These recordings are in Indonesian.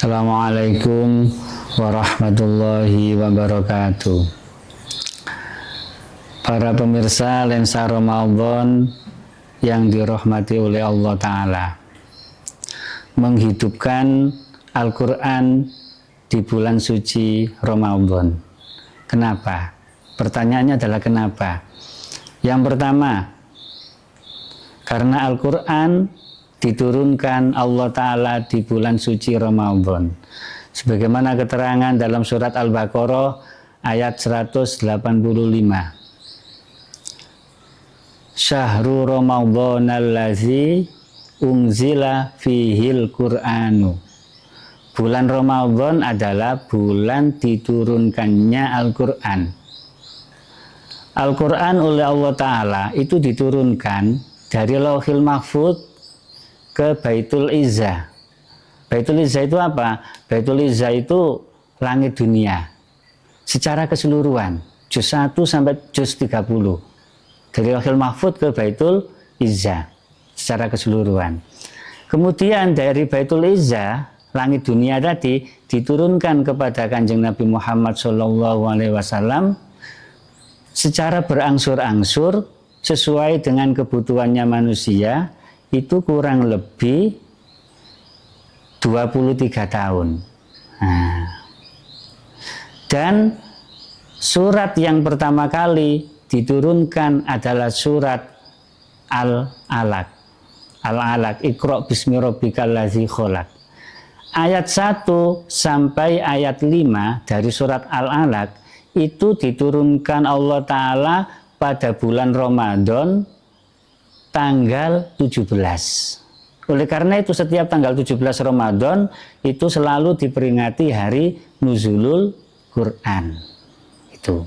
Assalamualaikum warahmatullahi wabarakatuh. Para pemirsa lensa Ramadan yang dirahmati oleh Allah Ta'ala, menghidupkan Al-Quran di bulan suci Ramadan. Kenapa? Pertanyaannya adalah kenapa? Yang pertama, karena Al-Quran diturunkan Allah Ta'ala di bulan suci Ramadan. Sebagaimana keterangan dalam surat Al-Baqarah ayat 185. Syahrul Ramadan allazi unzila fihil Qur'anu. Bulan Ramadan adalah bulan diturunkannya Al-Quran. Al-Quran oleh Allah Ta'ala itu diturunkan dari Lauhil Mahfudz ke Baitul Izzah. Baitul Izzah itu apa? Baitul Izzah itu langit dunia secara keseluruhan, juz 1 sampai juz 30. Dari Lauhil Mahfudz ke Baitul Izzah secara keseluruhan. Kemudian dari Baitul Izzah, langit dunia tadi diturunkan kepada Kanjeng Nabi Muhammad SAW secara berangsur-angsur sesuai dengan kebutuhannya manusia. Itu kurang lebih 23 tahun. Nah, dan surat yang pertama kali diturunkan adalah surat Al-Alaq. Al-Alaq, Iqra' bismi rabbikal ladzi khalaq. Ayat 1 sampai ayat 5 dari surat Al-Alaq itu diturunkan Allah Ta'ala pada bulan Ramadan tanggal 17. Oleh karena itu setiap tanggal 17 Ramadan itu selalu diperingati hari Nuzulul Quran. Itu.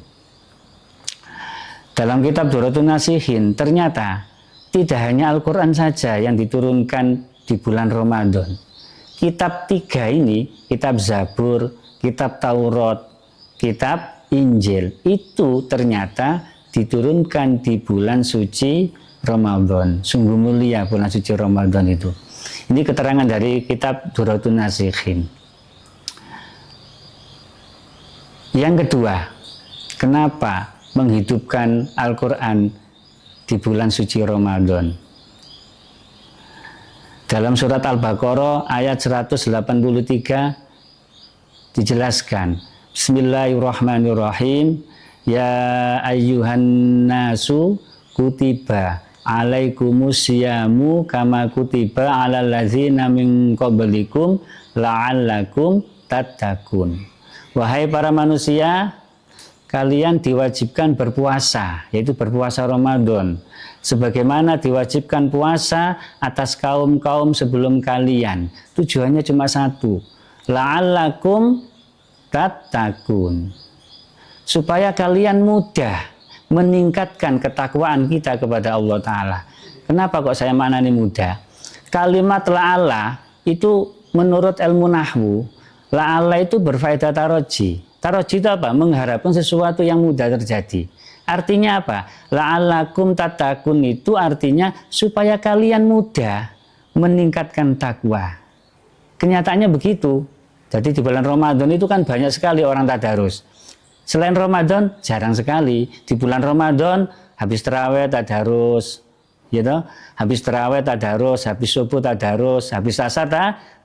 Dalam kitab Duratun Nasihin ternyata tidak hanya Al-Quran saja yang diturunkan di bulan Ramadan. Kitab 3 ini, kitab Zabur, kitab Taurat, kitab Injil itu ternyata diturunkan di bulan suci Ramadan. Sungguh mulia bulan suci Ramadan itu. Ini keterangan dari kitab Duratun Nasihin. Yang kedua, kenapa menghidupkan Al-Quran di bulan suci Ramadan? Dalam surat Al-Baqarah ayat 183 dijelaskan, Bismillahirrahmanirrahim, ya ayyuhan nasu kutiba alaikumusyamu kama kutiba alal ladzina min qablikum la'allakum tattaqun. Wahai para manusia, kalian diwajibkan berpuasa, yaitu berpuasa Ramadan, sebagaimana diwajibkan puasa atas kaum-kaum sebelum kalian. Tujuannya cuma satu, la'allakum tattaqun, supaya kalian mudah meningkatkan ketakwaan kita kepada Allah Ta'ala. Kenapa kok saya maknani mudah? Kalimat la'alla itu menurut ilmu nahwu, la'alla itu berfaedah taroji. Taroji itu apa? Mengharapkan sesuatu yang mudah terjadi. Artinya apa? La'allakum tattaqun itu artinya supaya kalian mudah meningkatkan takwa. Kenyataannya begitu. Jadi di bulan Ramadan itu kan banyak sekali orang tadarus. Selain Ramadan jarang sekali. Di bulan Ramadan habis tarawih tadarus, gitu. Habis tarawih tadarus, habis subuh tadarus, habis asar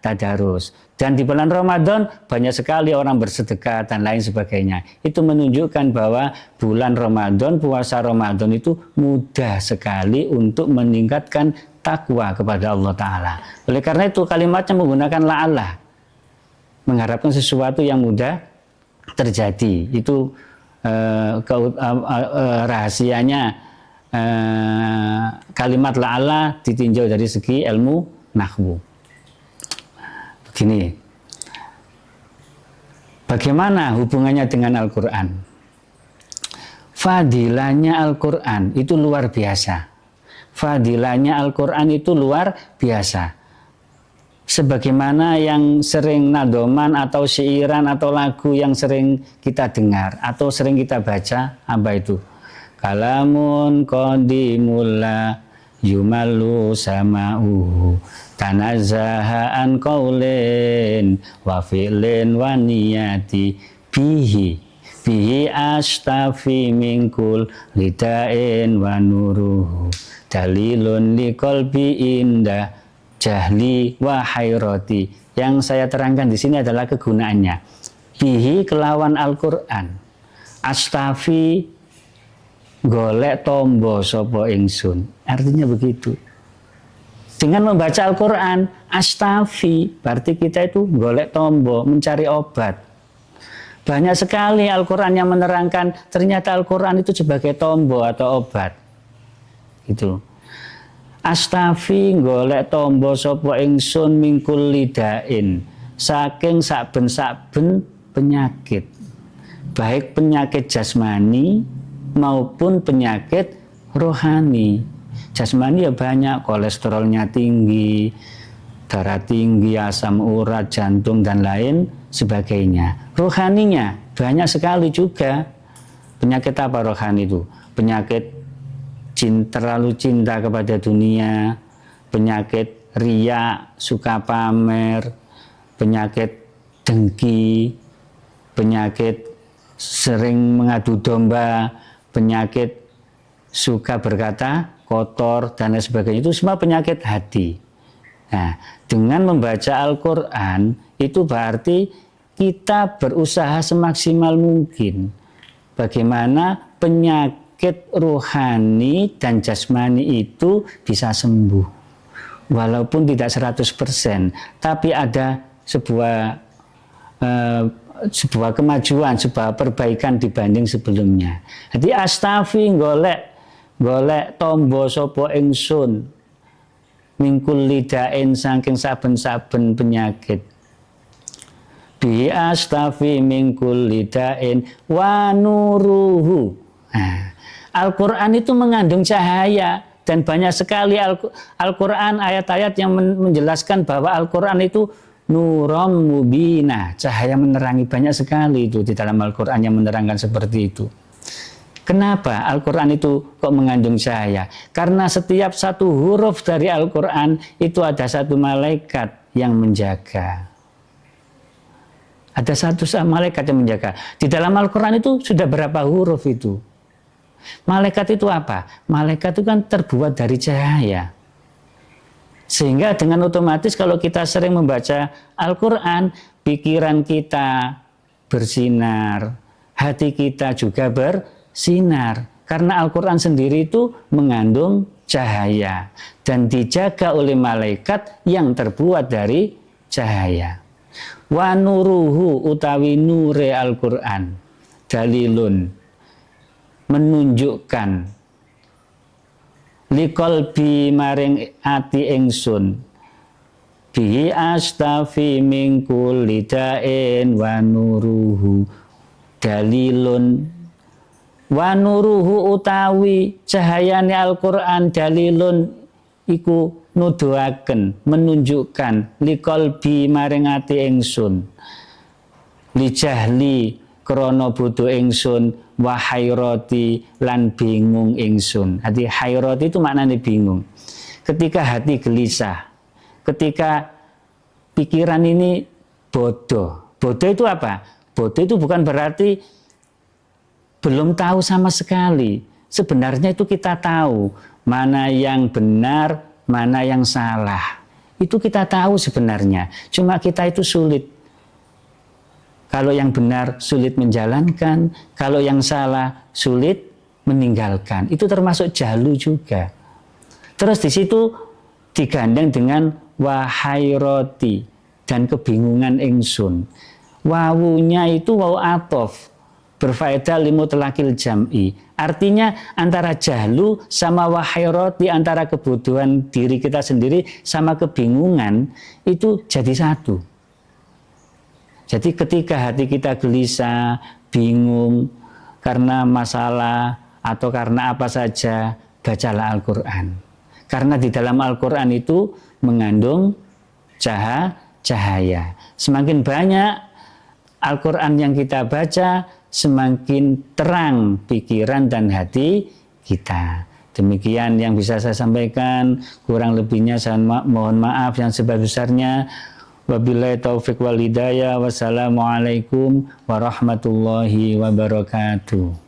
tadarus. Dan di bulan Ramadan banyak sekali orang bersedekah dan lain sebagainya. Itu menunjukkan bahwa bulan Ramadan, puasa Ramadan itu mudah sekali untuk meningkatkan takwa kepada Allah Ta'ala. Oleh karena itu kalimatnya menggunakan la'alla, mengharapkan sesuatu yang mudah terjadi. Itu rahasianya kalimat la'alla ditinjau dari segi ilmu nahwu. Begini, bagaimana hubungannya dengan Al-Quran? Fadilahnya Al-Quran itu luar biasa. Fadilahnya Al-Quran itu luar biasa. Sebagaimana yang sering nadoman atau syairan atau lagu yang sering kita dengar atau sering kita baca, apa itu? Kalamun qadimullah yumallu sama'uhu tanazzaha an qaulin wa fi'lin wa niyati bihi astafi minkul lidain wa nuruhu dalilun li qalbi inda jahli wa hayrati. Yang saya terangkan di sini adalah kegunaannya. Bihi kelawan Al-Qur'an. Astafi golek tombo sapa ingsun. Artinya begitu. Dengan membaca Al-Qur'an, astafi berarti kita itu golek tombo, mencari obat. Banyak sekali Al-Qur'an yang menerangkan ternyata Al-Qur'an itu sebagai tombo atau obat. Itu. Astafi golek tombo sapa ingsun mingkul lidain, saking saben-saben penyakit, baik penyakit jasmani maupun penyakit rohani. Jasmani ya banyak, kolesterolnya tinggi, darah tinggi, asam urat, jantung dan lain sebagainya. Rohaninya banyak sekali juga. Penyakit apa rohani itu? Penyakit terlalu cinta kepada dunia, penyakit riya, suka pamer, penyakit dengki, penyakit sering mengadu domba, penyakit suka berkata kotor dan lain sebagainya. Itu semua penyakit hati. Nah, dengan membaca Al-Qur'an itu berarti kita berusaha semaksimal mungkin bagaimana penyakit rohani dan jasmani itu bisa sembuh. Walaupun tidak 100%, tapi ada sebuah kemajuan, sebuah perbaikan dibanding sebelumnya. Jadi astafi golek tombo sapa ingsun mingkul lidain saking saben-saben penyakit. Bi astafi mingkul lidain wa nuruhu. Nah, Al-Qur'an itu mengandung cahaya dan banyak sekali Al-Qur'an ayat-ayat yang menjelaskan bahwa Al-Qur'an itu nurom mubina, cahaya menerangi. Banyak sekali itu di dalam Al-Qur'an yang menerangkan seperti itu. Kenapa Al-Qur'an itu kok mengandung cahaya? Karena setiap satu huruf dari Al-Qur'an itu ada satu malaikat yang menjaga. Ada satu malaikat yang menjaga. Di dalam Al-Qur'an itu sudah berapa huruf itu? Malaikat itu apa? Malaikat itu kan terbuat dari cahaya. Sehingga dengan otomatis kalau kita sering membaca Al-Qur'an, pikiran kita bersinar, hati kita juga bersinar. Karena Al-Qur'an sendiri itu mengandung cahaya dan dijaga oleh malaikat yang terbuat dari cahaya. Wa nuruhu utawi nure Al-Qur'an dalilun, menunjukkan liqalbi maring ati ingsun bihi astafi mingkul lidain wa nuruhu dalilun. Wa nuruhu utawi cahayane Al-Qur'an dalilun iku nuduhaken, menunjukkan liqalbi maring ati ingsun lijahli krana bodho ingsun wa hayrati lan bingung ingsun. Hati hayrati itu maknanya bingung. Ketika hati gelisah, ketika pikiran ini bodoh. Bodoh itu apa? Bodoh itu bukan berarti belum tahu sama sekali. Sebenarnya itu kita tahu mana yang benar, mana yang salah. Itu kita tahu sebenarnya. Cuma kita itu sulit. Kalau yang benar sulit menjalankan, kalau yang salah sulit meninggalkan. Itu termasuk jahlu juga. Terus di situ digandeng dengan wahayroti dan kebingungan ingsun. Wawunya itu wawu atof, berfaedah limutlaqil jam'i. Artinya antara jahlu sama wahayroti, antara kebodohan diri kita sendiri sama kebingungan itu jadi satu. Jadi ketika hati kita gelisah, bingung karena masalah atau karena apa saja, bacalah Al-Qur'an. Karena di dalam Al-Qur'an itu mengandung cahaya. Semakin banyak Al-Qur'an yang kita baca, semakin terang pikiran dan hati kita. Demikian yang bisa saya sampaikan, kurang lebihnya saya mohon maaf yang sebesar-besarnya. Wabillahi taufiq wal hidayah. Wassalamualaikum warahmatullahi wabarakatuh.